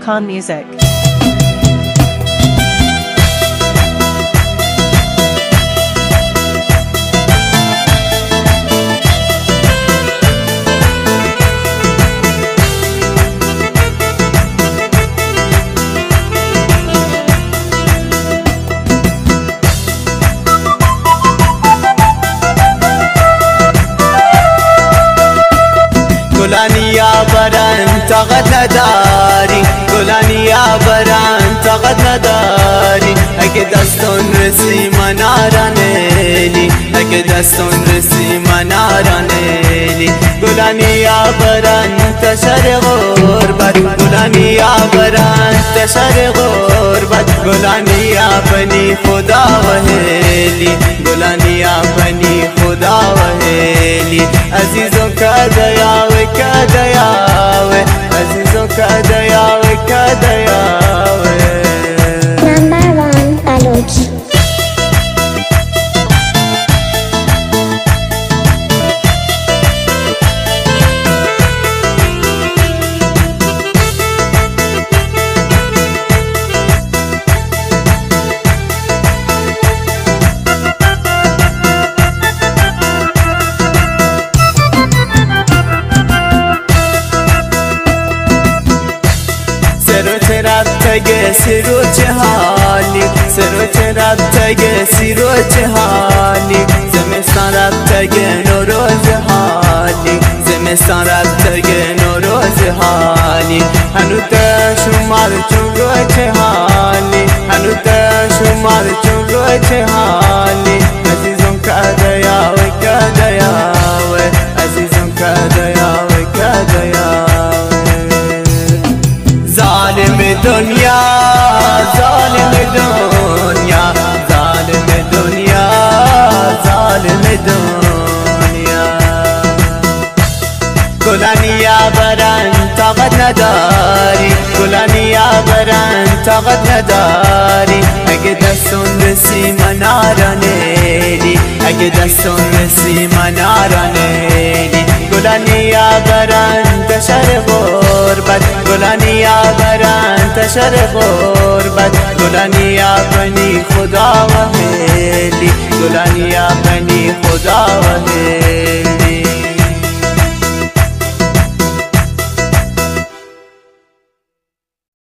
Khan Music. گلانی یا برن طاقت نداری، گلانی یا برن طاقت نداری. اگه دستون رسی من آرانیلی، اگه دستون رسی من آرانیلی. گلانی یا برن تشر غربت، گلانی یا برن تشر غربت. گلانی یا بنی خدا و هیلی، گلانی یا بنی خدا و هیلی. عزیزوں کا دیاوے کا دیاوے، عزیزوں کا دیاوے کا دیاوے. Number 1 Baloch. تگه سیرو جهانی، سیرو چرا تگه سیرو جهانی. زمستان رب تگه نوروز حالی، زمستان رب تگه نوروز حالی. هنو تا شمار چون رو جهانی، هنو تا شمار چون رو جهانی. عزیزم کا دیاوے کا دیاوے، عزیزم کا دیاوے کا دیاوے. ظالم دنیا، ظالم دنیا، ظالم دنیا، ظالم دنیا. گلانی یا برن طاقت نداری، گلانی یا برن طاقت نداری. اگه دستون رسی من آرانیلی، اگه دستون رسی من آرانیلی. گلانی یا برن تشر غربت، گلانی یا برن تشر غربت. گلانی یا بنی خدا و هیلی، گلانی یا بنی خدا و هیلی.